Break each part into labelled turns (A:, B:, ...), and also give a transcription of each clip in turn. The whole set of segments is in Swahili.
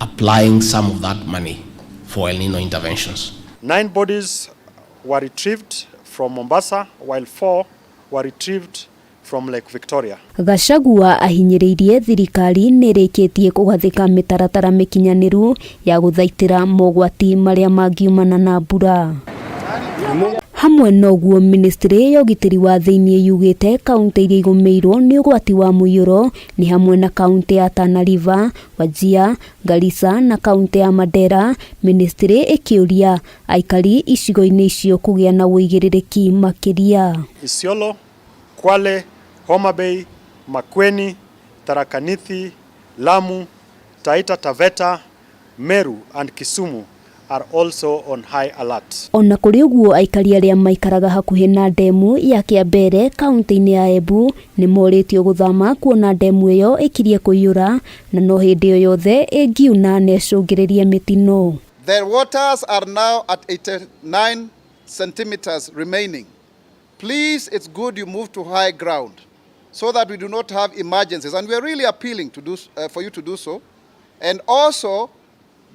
A: applying some of that money for El Nino interventions.
B: 9 bodies were retrieved from Mombasa, while 4 were retrieved from Lake Victoria.
C: Gachagua ahinyĩrĩirie thirikari nĩrĩkĩtie kũgathĩka mĩtaratara mĩkinyanĩru ya gũthaitĩra mogwati marĩa mangiumana na mbura. Hamwe noguo ministry ya ũgitĩri wa thĩinĩ yugĩte kaunti iria igũmĩirwo nĩ ũgwati wa mũiyũro nĩ hamwe na kaunti ya Tana River, Wajir, Garissa na kaunti ya Mandera. Ministry ĩkĩũria aikari icigo-inĩ icio kũgĩa na ũigĩrĩrĩki makĩria.
B: Isiolo, Kwale, Homa Bay, Makueni, Tharaka Nithi, Lamu, Taita Taveta, Meru and Kisumu are also on high alert. Ona kũrĩ ũguo aikari arĩa maikaraga hakuhĩ na ndemu ya Kĩambere kaunti-inĩ ya Embu nĩ morĩtio gũthama kuona ndemu ĩyo ĩkirie kũiyũra na no hĩndĩ o yothe ĩngiuna necũngĩrĩrie mĩtino.
D: The waters are now at 89 centimeters remaining. Please, it's good you move to high ground so that we do not have emergencies, and we are really appealing to for you to do so. And also,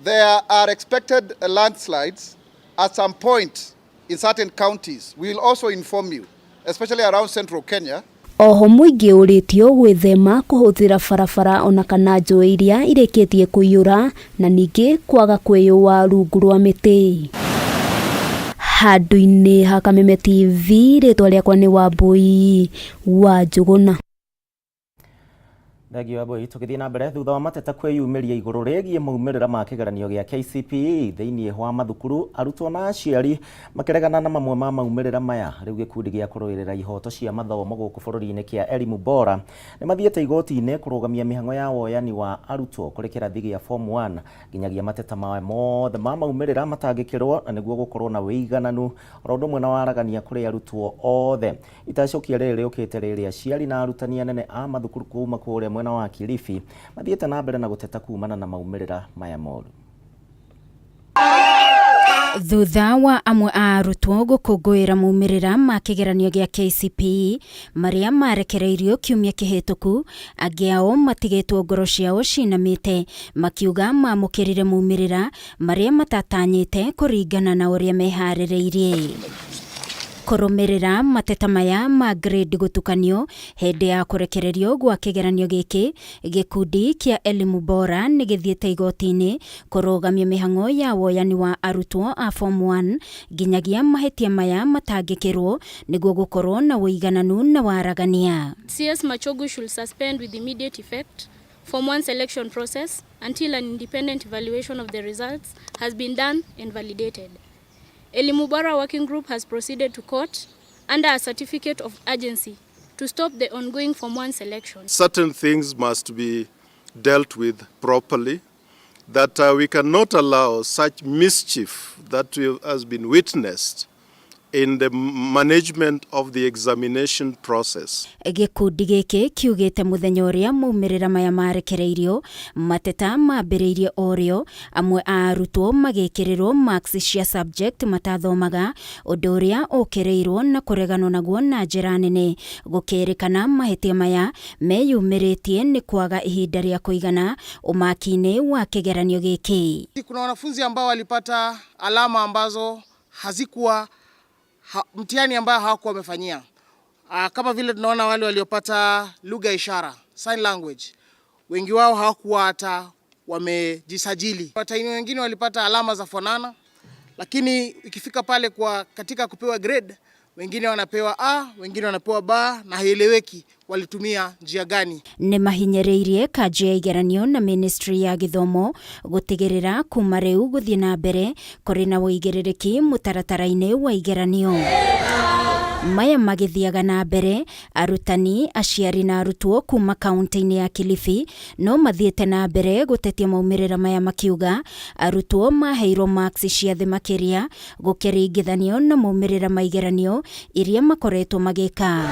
D: there are expected landslides at some point in certain counties. We will also inform you, especially around central Kenya.
C: Oho mũingĩ ũrĩtio gwĩthema kũhũthĩra barabara ona kana njũĩ iria irĩkĩtie kũiyũra na ningĩ kwaga kwĩyũa rungu rwa mĩtĩ. Handũ-inĩ ha Kameme TV, rĩtwa rĩakwa nĩ Wambui wa Njũgũna.
E: Ndagi wa boy tukithii na mbere thutha wa mateta kwiyumiria iguru regie maumirira ma kigeranio gia KCPE thiini wa mathukuru arutwo na aciari makiregana na mamwe ma maumirira maya riu gikundi gia kuruirira ihoto cia mathomo guku bururi-ini kia elimu bora ni mathiete igoti-ini kurugamia mihango ya woyani wa arutwo kuri kirathi gia form 1 nginyagia mateta mothe ma maumirira matangikirwo na niguo gukorwo na wigananu rondo mwe na waragania kuri arutwo othe itacokia riri ukite riri aciari na arutani anene a mathukuru kuma kuria mwena wa Kilifi mathiete na mbere na guteta kumana na maumirira maya moru.
C: Thutha wa amwe a arutwo gũkũngũĩra maumirira ma kĩgeranio gĩa KCPE maria marekereirio kiumia kĩhĩtũku, angĩ ao matigĩtwo ngoro ciao cinamĩte makiuga mamũkĩrire maumirira maria matatanyĩte kũringana na ũrĩa meharĩrĩirie. Kũrũmĩrĩra mateta maya ma grade gũtukanio hĩndĩ ya kũrekererio gwa kĩgeranio gĩkĩ, gĩkundi kĩa elimu bora nĩ gĩthiĩte igoti-inĩ kũrũgamia mĩhang'o ya woyani wa arutwo a form 1 nginyagia mahĩtia maya matangĩkĩrwo nĩguo gũkorwo na ũigananu na waragania.
F: CS Machogu should suspend with immediate effect form 1 selection process until an independent evaluation of the results has been done and validated. Elimu Bora Working Group has proceeded to court under a certificate of urgency to stop the ongoing Form 1 selection.
G: Certain things must be dealt with properly, that we cannot allow such mischief that has been witnessed in the management of the examination process.
C: Gikundi gĩkĩ kiugĩte mũthenya ũrĩa maumirira maya marekereirio mateta mambĩrĩirie orĩo, amwe a arutwo magĩkĩrĩrwo marks cia subject matathomaga, ũndũ ũrĩa ũkĩrĩirwo na kũreganwo naguo na njĩra nene. Gũkĩrĩkana mahĩtia maya meyumĩrĩtie nĩ kwaga ihinda rĩa kũigana umaki-inĩ wa kĩgeranio gĩkĩ.
H: Kuna wanafunzi ambao walipata alama ambazo hazikuwa mtihani ambayo hawakuwa wamefanyia. Kama vile tunaona wale waliopata lugha ishara, sign language, wengi wao hawakuwa hata wamejisajili. Wataini wengine walipata alama za fonana, lakini ikifika pale kwa katika kupewa grade, wengine wanapewa A, wengine wanapewa B na haieleweki walitumia njia gani. Nĩ mahinyĩrĩirie kanjũ ya igeranio na Ministry ya Gĩthomo gũtigĩrĩra kuma rĩu gũthiĩ na mbere kũrĩ na ũigĩrĩrĩki mũtaratara-inĩ wa igeranio. Maya magĩthiaga na mbere, arutani, aciari na arutwo kuma kaunti-inĩ ya Kilifi no mathiĩte na mbere gũtetia maumirira maya makiuga arutwo maheirwo marks cia thĩ makĩria gũkĩringithanio na maumirira ma igeranio iria makoretwo magĩka.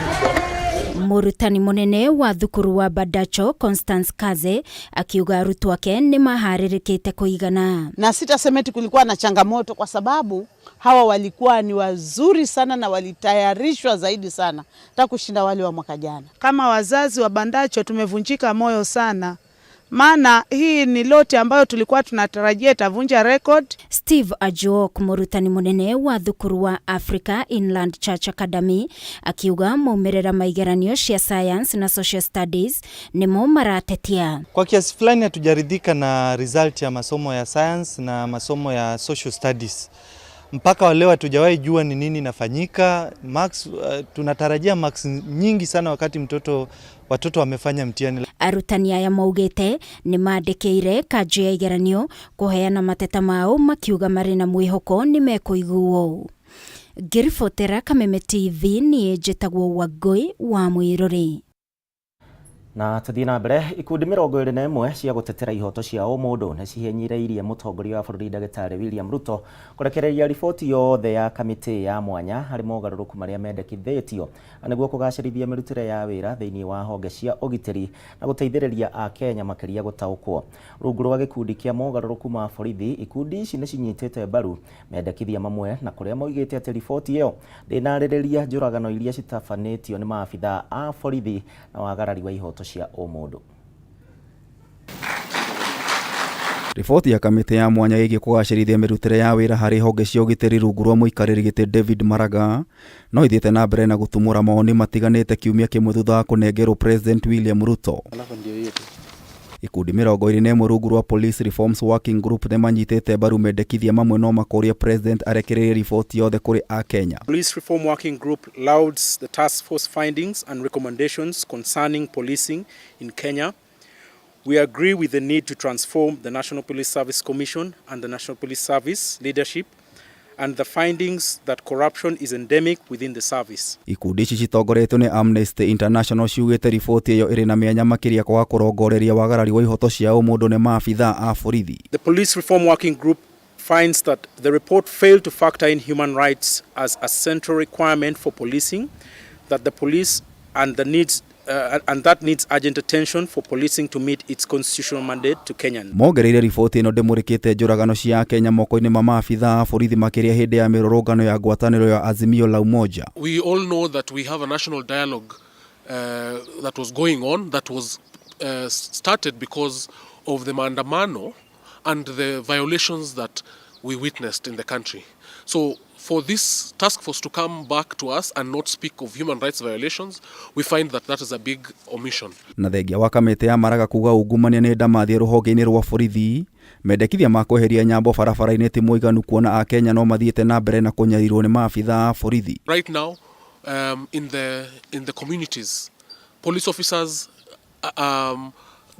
H: Mũrutani mũnene wa thukuru wa Badacho Constance Kaze akiuga arutwo ake nĩ maharĩrĩkĩte kũigana.
I: Na sitasemeti kulikuwa na changamoto kwa sababu hawa walikuwa ni wazuri sana na walitayarishwa zaidi sana hata kushinda wale wa mwaka jana.
J: Kama wazazi wa Badacho tumevunjika moyo sana,
I: maana hii ni loti ambayo tulikuwa tunatarajia itavunja record.
C: Steve Ajok, murutani munene wa thukuru wa Africa Inland Church Academy, akiuga maumirira maigeranio cia science na social studies nimo maratetia.
J: Kwa kiasi fulani hatujaridhika na result ya masomo ya science na masomo ya social studies. Mpaka wa leo hatujawahi jua ni nini inafanyika. Tunatarajia marks nyingi sana wakati watoto wamefanya mtihani.
C: Arutani aya maugite ni mandikire kanju ya igeranio kuheana mateta mao makiuga mari na mwihoko ni mekuiguo. Ngiribotera Kameme TV ni njitagwo Wangui wa Mwiruri.
E: Na tuthii na mbere, ikundi 21 cia gutetera ihoto cia umundu ni cihenyireirie mutongoria wa bururi Ndagĩtarĩ William Ruto kurekereria riboti yothe ya kamiti ya mwanya hari mogaruruku maria mendekithĩtio nĩguo kũgacĩrithia mĩrutĩre ya wĩra thĩinĩ wa honge cia ũgitĩri na gũteithĩrĩria Akenya makĩria gũtaũkwo. Rungu rwa gĩkundi kĩa mogaruruku ma borithi, ikundi ici nĩ cinyitĩte mbaru mendekithia mamwe na kũrĩa moigĩte atĩ riboti ĩyo ndĩnarĩrĩria njũragano iria citabanĩtio nĩ maabitha a borithi na wagarari wa ihoto cia umundu.
K: Riboti ya kamiti ya mwanya ĩgiĩ kũgacĩrithia mĩrutĩre ya wĩra harĩ honge cia ũgitĩri rungu rwa mũikarĩri gĩtĩ David Maraga no ithiĩte na mbere na gũtumũra maoni matiganĩte kiumia kĩmwe thutha wa kũnengerwo President William Ruto. Ikundi 21 rungu rwa Police Reforms Working Group nĩ manyitĩte mbaru mendekithia mamwe no makoria President arekererie riboti yothe kũrĩ Akenya.
L: Police Reform Working Group lauds the task force findings and recommendations concerning policing in Kenya. We agree with the need to transform the National Police Service Commission and the National Police Service leadership and the findings that corruption is endemic within the service.
K: Ikundi ici citongoretio nĩ Amnesty International ciugĩte riboti ĩyo ĩrĩ na mĩanya makĩria kwaga kũrongoreria wagarari wa ihoto cia ũmũndũ nĩ maabitha a borithi.
L: The Police Reform Working Group finds that the report failed to factor in human rights as a central requirement for policing, that the police and that needs urgent attention for policing to meet its constitutional mandate to Kenyan.
K: Mongereire riboti ĩno ndĩmũrĩkĩte njũragano cia Kenya moko-inĩ ma maabitha a borithi makĩria hĩndĩ ya mĩrũrũngano ya ngwatanĩro ya Azimio la Umoja.
A: We all know that we have a national dialogue that was going on, that was started because of the maandamano and the violations that we witnessed in the country. So for this task force to come back to us and not speak of human rights violations, we find that that is a big omission.
K: Na thengia wa kamĩtĩ ya Maraga kuga ungumania nĩ ndamathie rũhonge-inĩ rwa borithi, mendekithia ma kweheria nyambo barabara-inĩ ti mũiganu kuona Akenya no mathiĩte na mbere na kũnyarirwo nĩ maabitha a borithi.
A: Right now, in the communities, police officers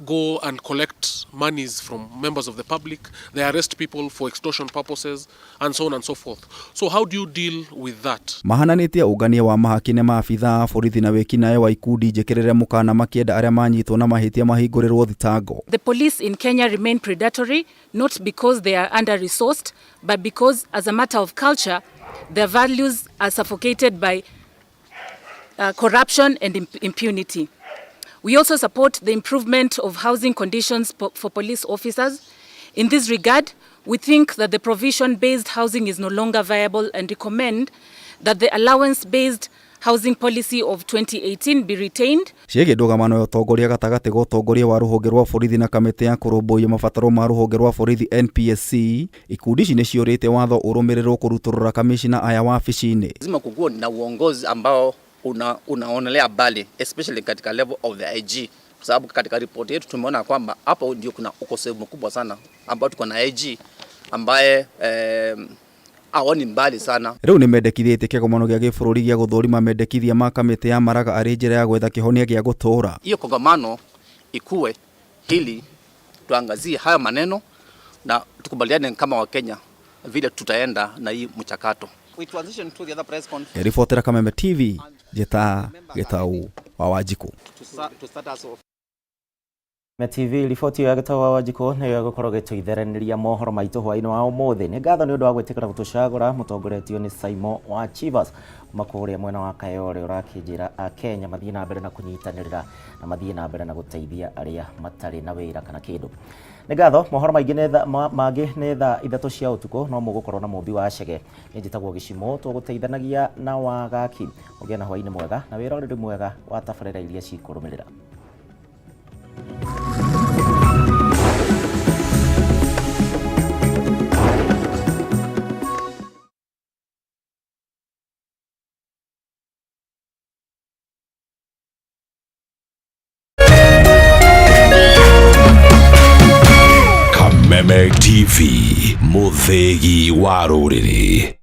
A: go and collect monies from members of the public. They arrest people for extortion purposes and so on and so forth. So how do you deal with that?
K: Mahananĩtie ũngania wa mahaki nĩ maabitha a borithi na wĩkinaĩ wa ikundi njĩkĩrĩre mũkana makĩenda arĩa manyitwo na mahĩtia mahingũrĩrwo thitango.
M: The police in Kenya remain predatory, not because they are under-resourced, but because as a matter of culture, their values are suffocated by corruption and impunity. We also support the improvement of housing conditions for police officers. In this regard, we think that the provision-based housing is no longer viable and recommend that the allowance-based housing policy of 2018 be retained.
K: Ciĩgiĩ ndũgamano ya ũtongoria gatagatĩ ga ũtongoria wa rũhonge rwa borithi na kamĩtĩ ya kũrũmbũiya mabataro ma rũhonge rwa borithi NPSC, ikundi ici nĩ ciũrĩte watho ũrũmĩrĩrwo kũrutũrũra kamishina aya wabici-inĩ.
N: Lazima kukuwa na uongozi ambao unaonelea mbali, especially katika level of the IG, kwa sababu katika ripoti yetu tumeona kwamba hapo ndio kuna ukosefu mkubwa sana ambao tuko na IG ambaye awoni mbali sana.
K: Rĩu nĩ mendekithĩtie kĩgomano gĩa gĩbũrũri gĩa gũthũrima mendekithia ma kamĩtĩ ya Maraga arĩ njĩra ya gwetha kĩhonia gĩa gũtũũra.
N: Hiyo kongamano ikuwe hili tuangazie haya maneno na tukubaliane kama Wakenya vile tutaenda na hii mchakato. We transition to the other press conference.
K: Ribotera Kameme TV, Jeta Getau wa Wanjiku.
N: To start us off.
E: Kameme TV, riboti ya Getau wa Wanjiku nĩyo gũkorwo gĩtũitheraniria mohoro maitũ hwaĩ-inĩ wa ũmũthĩ. Nĩ ngatho nĩ ũndũ wa gwĩtĩkĩra gũtũcagũra mũtongoretio nĩ Simon wa Chivas kuma kũrĩa mwena wa Kayole ũrakĩnjĩra Akenya mathiĩ na mbere na kũnyitanĩrĩra na mathiĩ na mbere na gũteithia arĩa matarĩ na wĩra kana kĩndũ. Nĩ ngatho mohoro mangĩ nĩ thaa 3 cia ũtukũ no mũgũkorwo na mũmbi wa Chege. Nĩ njĩtagwo Gĩcimo tũgũteithanagia na wagaki. Ũgĩe na hwaĩ-inĩ mwega na wĩroreri mwega wa tabarĩra iria cikũrũmĩrĩra.
O: Kameme TV, muthegi wa rũrĩrĩ.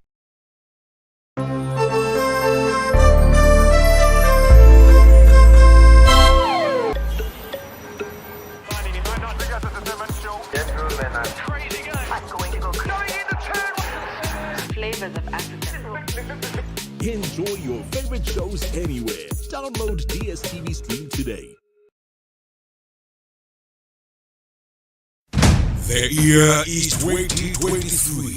P: Enjoy your favorite shows anywhere. Download DSTV Stream today.
O: The year is 2023.